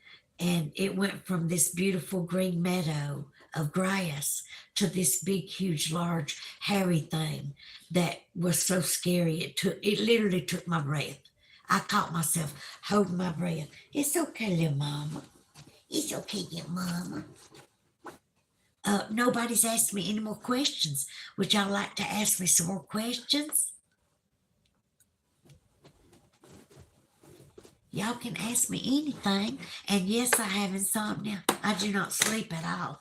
And it went from this beautiful green meadow of grass to this big, huge, large, hairy thing that was so scary. It literally took my breath. I caught myself holding my breath. It's okay, little mama. It's okay, little mama. Nobody's asked me any more questions. Would y'all like to ask me some more questions? Y'all can ask me anything. And yes, I have insomnia. I do not sleep at all.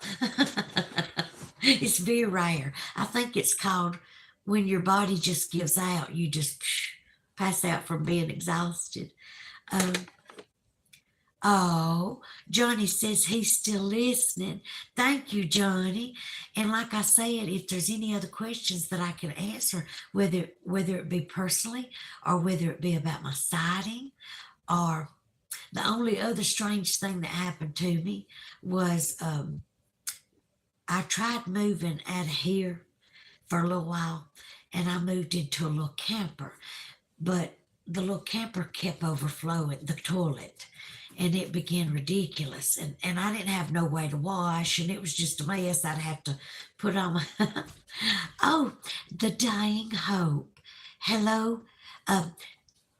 It's very rare. I think it's called when your body just gives out, you just pass out from being exhausted. Um, oh, Johnny says he's still listening. Thank you, Johnny. And like I said, if there's any other questions that I can answer, whether it be personally or whether it be about my sighting, or the only other strange thing that happened to me was I tried moving out of here for a little while, and I moved into a little camper, but the little camper kept overflowing the toilet, and it began ridiculous, and I didn't have no way to wash, and it was just a mess. I'd have to put on my oh, the dying hope. Hello. um,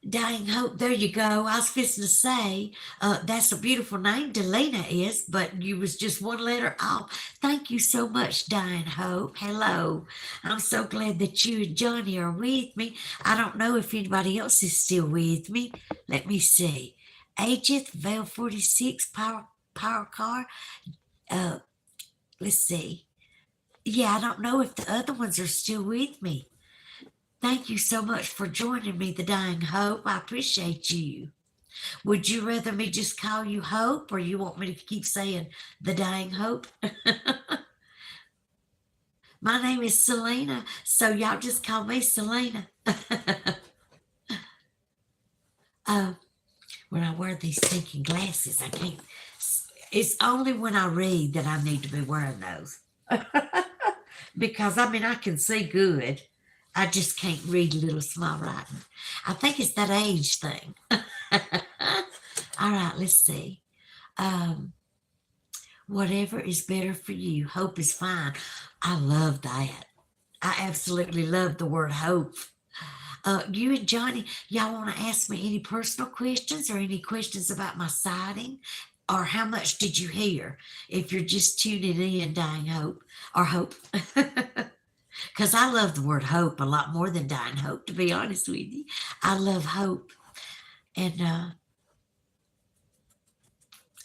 Dying Hope, there you go. I was fixing to say, that's a beautiful name, Delena is, but you was just one letter off. Thank you so much, Dying Hope. Hello. I'm so glad that you and Johnny are with me. I don't know if anybody else is still with me. Let me see. Ageth, Vale 46, Power Car. Uh, let's see. Yeah, I don't know if the other ones are still with me. Thank you so much for joining me, the Dying Hope. I appreciate you. Would you rather me just call you Hope, or you want me to keep saying the Dying Hope? My name is Celena, so y'all just call me Celena. uh, when I wear these thinking glasses, I can't. It's only when I read that I need to be wearing those. Because I mean, I can see good. I just can't read little small writing. I think it's that age thing. All right, let's see. Um, whatever is better for you. Hope is fine. I love that. I absolutely love the word hope. You and Johnny, y'all want to ask me any personal questions or any questions about my sighting? Or how much did you hear? If you're just tuning in, Dying Hope or Hope. Because I love the word hope a lot more than Dying Hope, to be honest with you. I love hope. And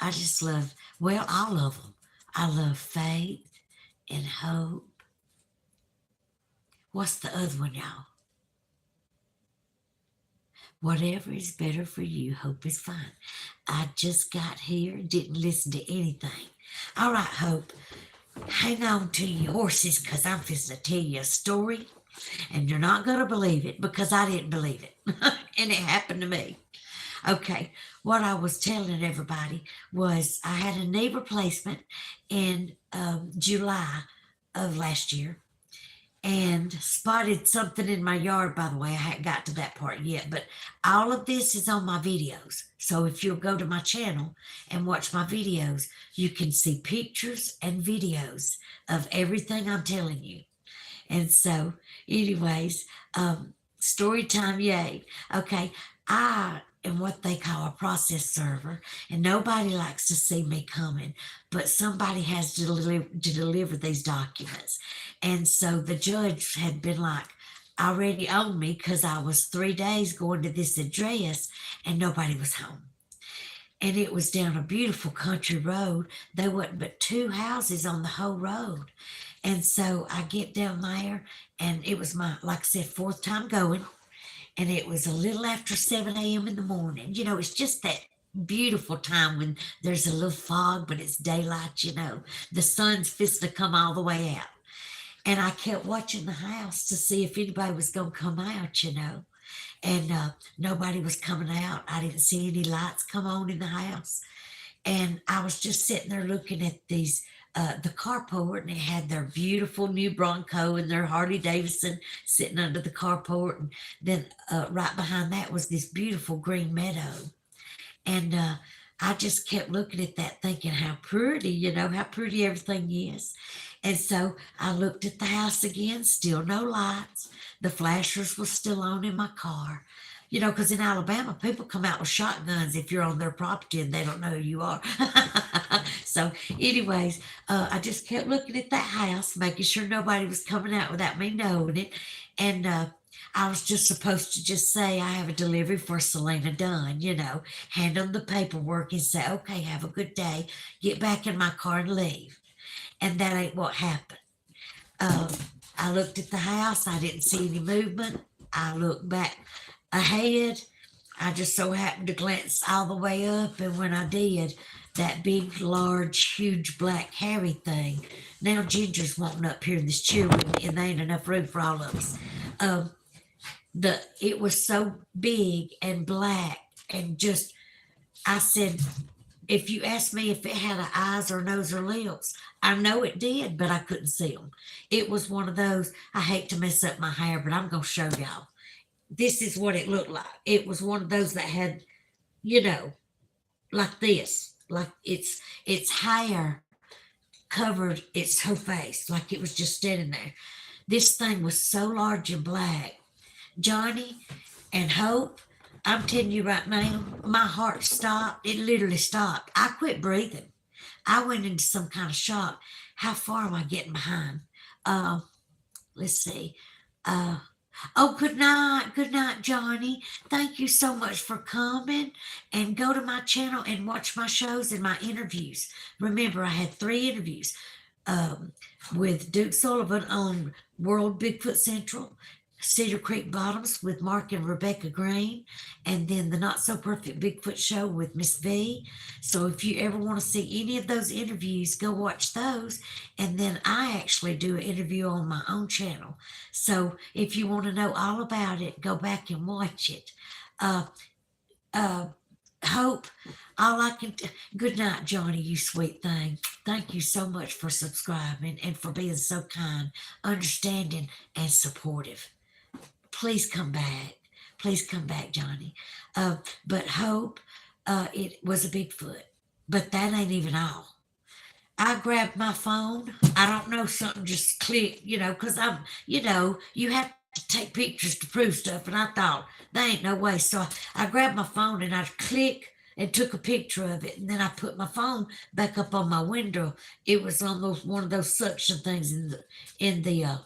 I just love, well, all of them. I love faith and hope. What's the other one, y'all? Whatever is better for you, hope is fine. I just got here, didn't listen to anything. All right, Hope, hang on to your horses because I'm just to tell you a story and you're not going to believe it because I didn't believe it. And it happened to me. Okay, what I was telling everybody was I had a knee replacement in July of last year and spotted something in my yard. By the way, I hadn't got to that part yet, but all of this is on my videos. So if you'll go to my channel and watch my videos, you can see pictures and videos of everything I'm telling you. And so, anyways, story time, yay. Okay, I am what they call a process server, and nobody likes to see me coming, but somebody has to deliver these documents. And so the judge had been like, already on me because I was 3 days going to this address and nobody was home. And it was down a beautiful country road. There wasn't but two houses on the whole road. And so I get down there, and it was my, like I said, fourth time going, and it was a little after 7 a.m. in the morning. You know, it's just that beautiful time when there's a little fog, but it's daylight, you know. The sun's fixing to come all the way out. And I kept watching the house to see if anybody was going to come out, you know. And nobody was coming out. I didn't see any lights come on in the house. And I was just sitting there looking at these, the carport, and it had their beautiful new Bronco and their Harley Davidson sitting under the carport. And then right behind that was this beautiful green meadow. And I just kept looking at that thinking how pretty, you know, how pretty everything is. And so I looked at the house again, still no lights. The flashers were still on in my car. You know, because in Alabama, people come out with shotguns if you're on their property and they don't know who you are. So, anyways, I just kept looking at that house, making sure nobody was coming out without me knowing it. And I was just supposed to just say I have a delivery for Celena Dunn, hand them the paperwork and say, okay, have a good day, get back in my car and leave. And that ain't what happened. Um, I looked at the house. I didn't see any movement. I looked back ahead. I just so happened to glance all the way up, and when I did, that big, large, huge, black, hairy thing. Now Ginger's wanting up here in this chair with me, and there ain't enough room for all of us. Um, it was so big and black, and just I said, if you asked me if it had a eyes or nose or lips, I know it did, but I couldn't see them. It was one of those. I hate to mess up my hair, but I'm gonna show y'all. This is what it looked like. It was one of those that had, you know, like this, like its hair covered its whole face, like it was just standing there. This thing was so large and black. Johnny and Hope, I'm telling you right now, my heart stopped. It literally stopped. I quit breathing. I went into some kind of shock. How far am I getting behind? Uh, let's see. Uh, oh, good night, Johnny. Thank you so much for coming. And go to my channel and watch my shows and my interviews. Remember, I had 3 interviews um, with Duke Sullivan on World Bigfoot Central, Cedar Creek Bottoms with Mark and Rebecca Green, and then the Not So Perfect Bigfoot Show with Miss V. So if you ever want to see any of those interviews, go watch those. And then I actually do an interview on my own channel. So if you want to know all about it, go back and watch it. Uh, uh, Hope, all I can. Good night, Johnny, you sweet thing. Thank you so much for subscribing and for being so kind, understanding, and supportive. Please come back. Please come back, Johnny. But Hope, it was a Bigfoot. But that ain't even all. I grabbed my phone. I don't know, something just clicked, because you have to take pictures to prove stuff. And I thought, there ain't no way. So I grabbed my phone and I clicked and took a picture of it. And then I put my phone back up on my window. It was on one of those suction things in the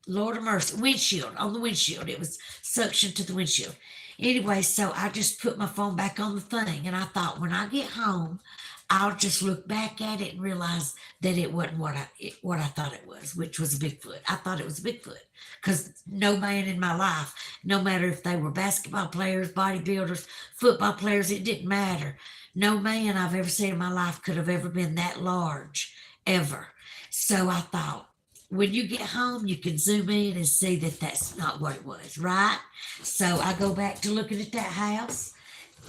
Lord of mercy, windshield, on the windshield. It was suction to the windshield. Anyway, so I just put my phone back on the thing, and I thought when I get home, I'll just look back at it and realize that it wasn't what I thought it was, which was a Bigfoot. I thought it was a Bigfoot because no man in my life, no matter if they were basketball players, bodybuilders, football players, it didn't matter. No man I've ever seen in my life could have ever been that large, ever. So I thought, when you get home, you can zoom in and see that that's not what it was, right? So I go back to looking at that house.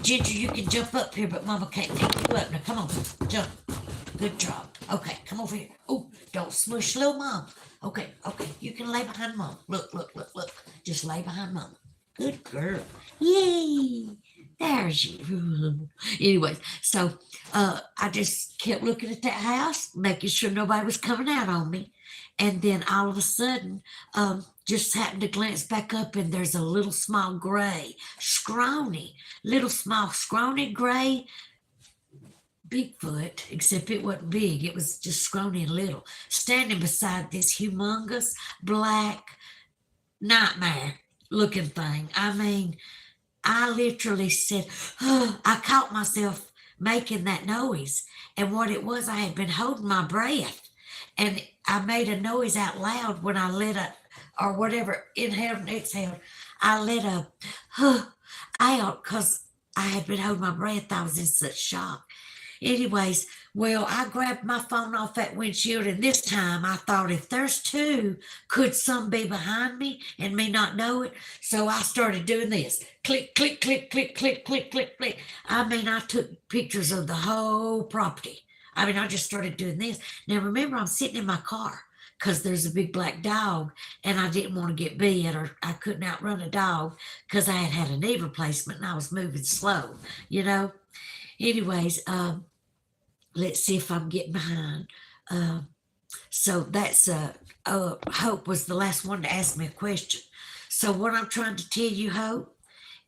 Ginger, you can jump up here, but Mama can't pick you up. Now, come on, jump. Good job. Okay, come over here. Oh, don't smush little Mom. Okay, you can lay behind Mom. Look. Just lay behind Mama. Good girl. Yay. There's you. Anyways, so I just kept looking at that house, making sure nobody was coming out on me. And then all of a sudden, just happened to glance back up, and there's a little small gray, scrawny gray Bigfoot, except it wasn't big. It was just scrawny and little, standing beside this humongous black nightmare looking thing. I mean, I literally said, oh, I caught myself making that noise. And what it was, I had been holding my breath. And I made a noise out loud when I let a, or whatever, inhaled and exhaled. I let a out because I had been holding my breath. I was in such shock. Anyways, well, I grabbed my phone off that windshield, and this time I thought, if there's 2, could some be behind me and me not know it? So I started doing this. Click, click, click, click, click, click, click, click. I mean, I took pictures of the whole property. I mean, I just started doing this. Now, remember, I'm sitting in my car because there's a big black dog, and I didn't want to get bit, or I couldn't outrun a dog because I had a knee replacement and I was moving slow, Anyways, let's see if I'm getting behind. So that's Hope was the last one to ask me a question. So what I'm trying to tell you, Hope,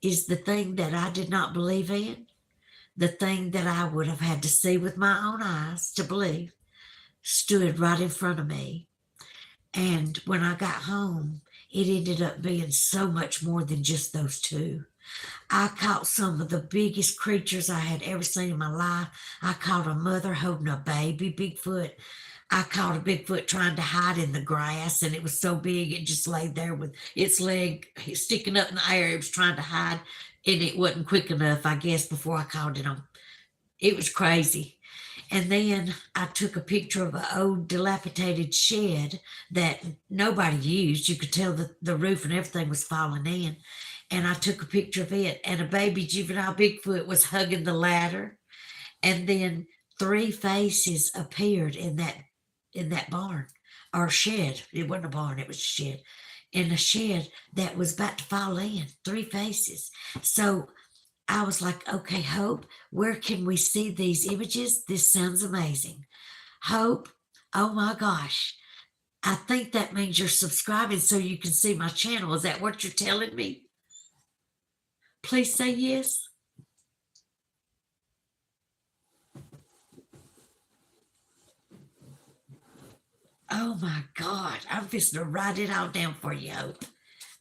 is the thing that I did not believe in, the thing that I would have had to see with my own eyes to believe, stood right in front of me. And when I got home, it ended up being so much more than just those two. I caught some of the biggest creatures I had ever seen in my life. I caught a mother holding a baby Bigfoot. I caught a Bigfoot trying to hide in the grass, and it was so big it just laid there with its leg sticking up in the air. It was trying to hide, and it wasn't quick enough, I guess, before I caught it on. It was crazy. And then I took a picture of an old dilapidated shed that nobody used. You could tell the roof and everything was falling in. And I took a picture of it, and a baby juvenile Bigfoot was hugging the ladder. And then three faces appeared in that barn or shed. It wasn't a barn, it was a shed. In a shed that was about to fall in, three faces. So I was like, okay, Hope, where can we see these images? This sounds amazing. Hope, oh my gosh, I think that means you're subscribing so you can see my channel. Is that what you're telling me? Please say yes. Oh my God, I'm just to write it all down for you, Hope.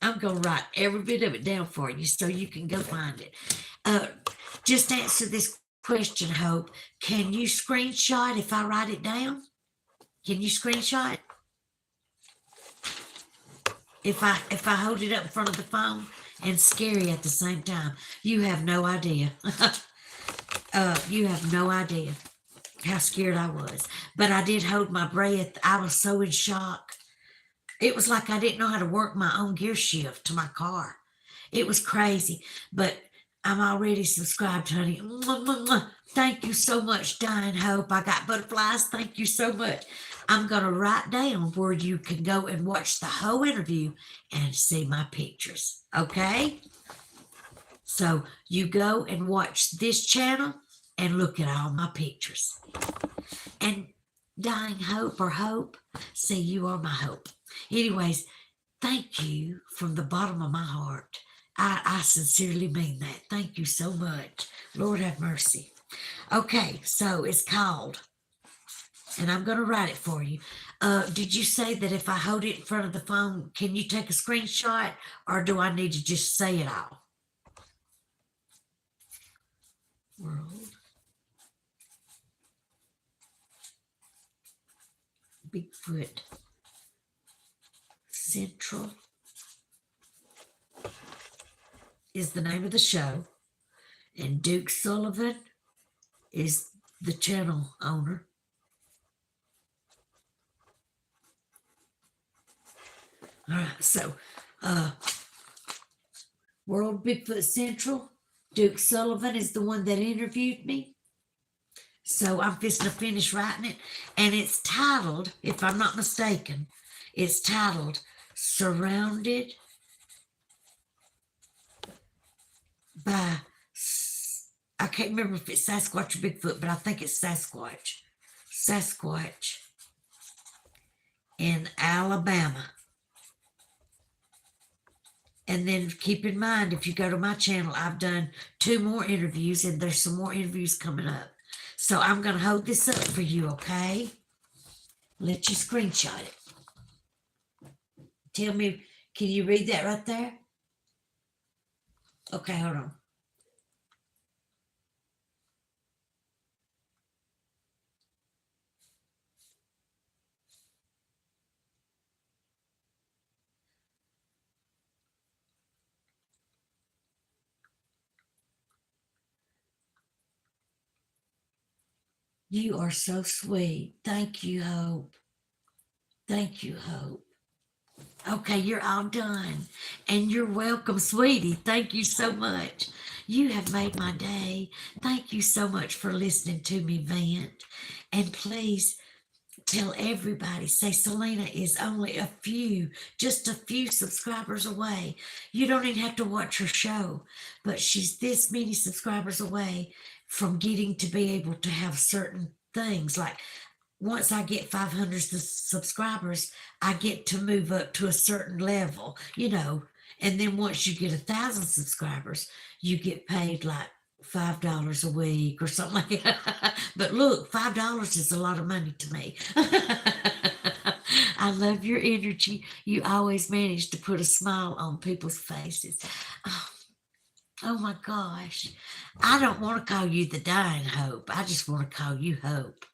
I'm going to write every bit of it down for you so you can go find it. Just answer this question, Hope. Can you screenshot if I write it down? Can you screenshot? If I hold it up in front of the phone and scary at the same time, you have no idea. You have no idea how scared I was. But I did hold my breath. I was so in shock. It was like I didn't know how to work my own gear shift to my car. It was crazy. But I'm already subscribed, honey. Mwah, mwah, mwah. Thank you so much, Dying Hope. I got butterflies. Thank you so much. I'm going to write down where you can go and watch the whole interview and see my pictures. Okay? So you go and watch this channel and look at all my pictures. And Dying Hope or Hope, see, you are my hope. Anyways, thank you from the bottom of my heart. I sincerely mean that. Thank you so much. Lord have mercy. Okay, so it's called, and I'm going to write it for you. Did you say that if I hold it in front of the phone, can you take a screenshot, or do I need to just say it all? World Bigfoot Central is the name of the show, and Duke Sullivan is the channel owner. All right, so World Bigfoot Central, Duke Sullivan is the one that interviewed me. So I'm fixing to finish writing it, and it's titled, if I'm not mistaken, it's titled Surrounded by, I can't remember if it's Sasquatch or Bigfoot, but I think it's Sasquatch. Sasquatch in Alabama. And then keep in mind, if you go to my channel, I've done 2 more interviews, and there's some more interviews coming up. So I'm going to hold this up for you, okay? Let you screenshot it. Tell me, can you read that right there? Okay, hold on. You are so sweet. Thank you, Hope. Thank you, Hope. Okay, you're all done. And you're welcome, sweetie. Thank you so much. You have made my day. Thank you so much for listening to me vent. And please tell everybody, say Celena is only just a few subscribers away. You don't even have to watch her show, but she's this many subscribers away from getting to be able to have certain things. Like once I get 500 subscribers, I get to move up to a certain level, and then once you get 1,000 subscribers, you get paid like $5 a week or something like that. But look, $5 is a lot of money to me. I love your energy. You always manage to put a smile on people's faces. Oh, oh my gosh. I don't want to call you the dying hope. I just want to call you hope.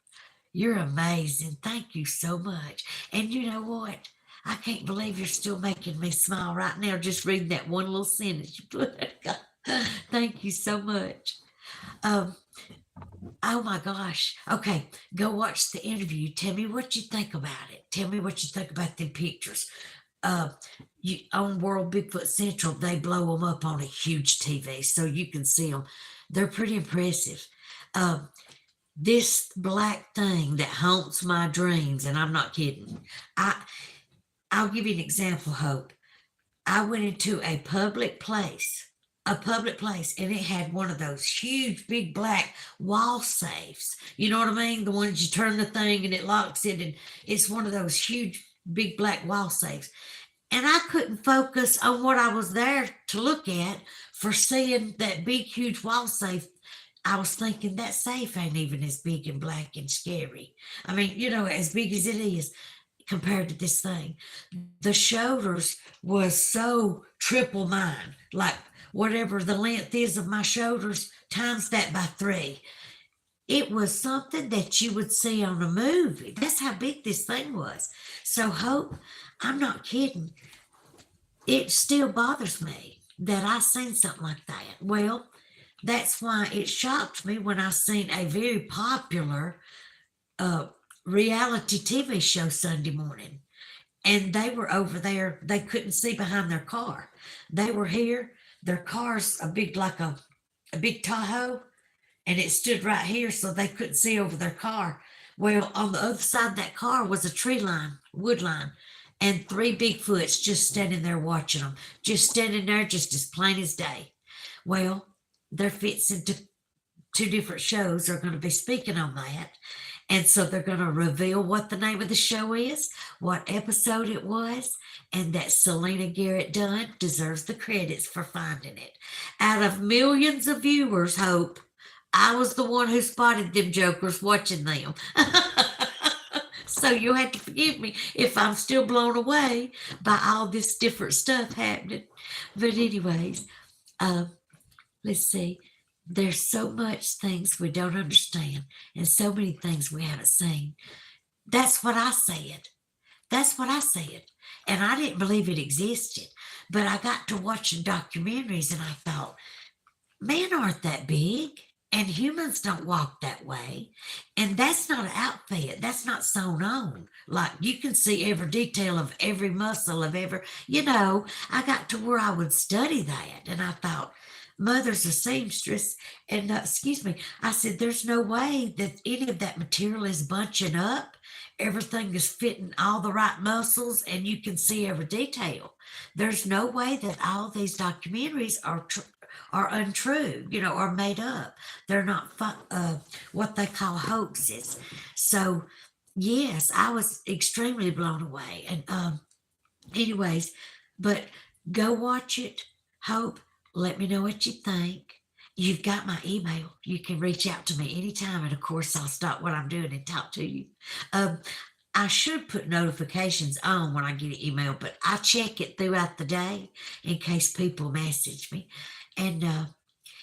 You're amazing. Thank you so much. And you know what? I can't believe you're still making me smile right now just reading that one little sentence you put. Thank you so much. Um, oh my gosh. Okay, go watch the interview. Tell me what you think about it. Tell me what you think about the pictures. Uh, on World Bigfoot Central, they blow them up on a huge TV so you can see them. They're pretty impressive. Um, this black thing that haunts my dreams, and I'm not kidding. I I'll give you an example, Hope. I went into a public place, and it had one of those huge, big black wall safes. You know what I mean? The ones you turn the thing and it locks it, and it's one of those huge, big black wall safes. And I couldn't focus on what I was there to look at for seeing that big, huge wall safe. I was thinking that safe ain't even as big and black and scary. I mean, as big as it is compared to this thing. The shoulders was so triple mine, like whatever the length is of my shoulders, times that by three. It was something that you would see on a movie. That's how big this thing was. So, Hope, I'm not kidding. It still bothers me that I seen something like that. Well, that's why it shocked me when I seen a very popular uh, reality TV show Sunday morning. And they were over there. They couldn't see behind their car. They were here. Their car's a big, like a big Tahoe, and it stood right here so they couldn't see over their car. Well, on the other side of that car was a tree line, wood line, and three Bigfoots just standing there watching them, just standing there, just as plain as day. Well, they're fixing to two different shows are going to be speaking on that. And so they're going to reveal what the name of the show is, what episode it was, and that Celena Garrett Dunn deserves the credits for finding it. Out of millions of viewers, Hope, I was the one who spotted them jokers watching them. So you'll have to forgive me if I'm still blown away by all this different stuff happening. But anyways, let's see. There's so much things we don't understand and so many things we haven't seen. That's what I said. That's what I said. And I didn't believe it existed. But I got to watching documentaries and I thought, men aren't that big. And humans don't walk that way. And that's not an outfit. That's not sewn on. Like you can see every detail of every muscle of every, I got to where I would study that. And I thought, mother's a seamstress. And excuse me, I said, there's no way that any of that material is bunching up. Everything is fitting all the right muscles and you can see every detail. There's no way that all these documentaries are untrue, or made up. They're not what they call hoaxes. So, yes, I was extremely blown away. And anyways, but go watch it. Hope, let me know what you think. You've got my email. You can reach out to me anytime. And of course, I'll stop what I'm doing and talk to you. I should put notifications on when I get an email, but I check it throughout the day in case people message me. And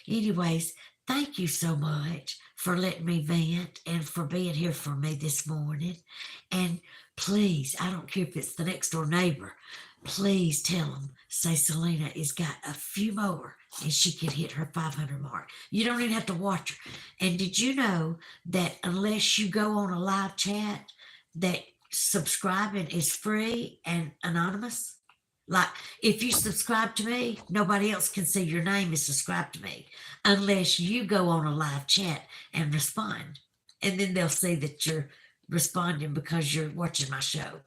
anyways, thank you so much for letting me vent and for being here for me this morning. And please, I don't care if it's the next door neighbor, please tell them, say Celena has got a few more and she can hit her 500 mark. You don't even have to watch her. And did you know that unless you go on a live chat, that subscribing is free and anonymous? Like if you subscribe to me, nobody else can see your name is subscribed to me unless you go on a live chat and respond. And then they'll see that you're responding because you're watching my show.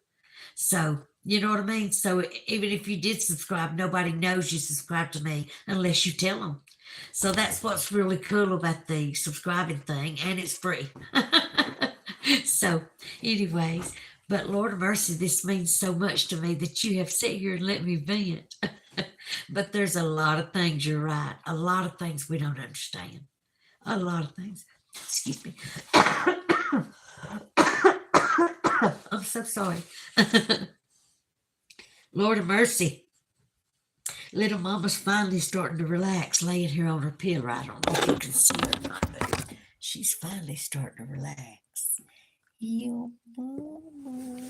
So, you know what I mean? So even if you did subscribe, nobody knows you subscribe to me unless you tell them. So that's what's really cool about the subscribing thing, and it's free. So anyways, but Lord of mercy, this means so much to me that you have sat here and let me vent. But there's a lot of things, you're right. A lot of things we don't understand. A lot of things. Excuse me. I'm so sorry. Lord of mercy. Little mama's finally starting to relax, laying here on her pillow. I don't know if you can see her or not, but she's finally starting to relax. You mama.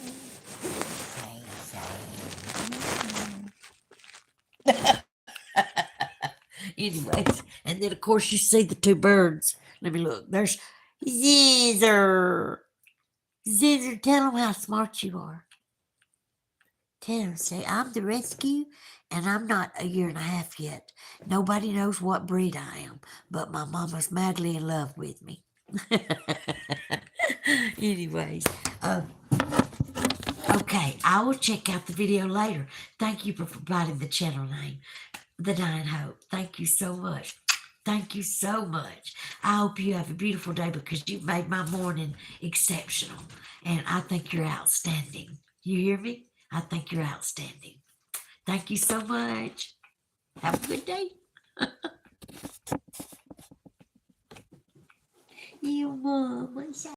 Anyways, and then of course you see the two birds. Let me look. There's Zizzer. Zizzer, tell them how smart you are. Tell them, say, I'm the rescue, and I'm not a year and a half yet. Nobody knows what breed I am, but my mama's madly in love with me. Anyways, okay, I will check out the video later. Thank you for providing the channel name, The Dying Hope. Thank you so much. Thank you so much. I hope you have a beautiful day because you've made my morning exceptional. And I think you're outstanding. You hear me? I think you're outstanding. Thank you so much. Have a good day. You mama.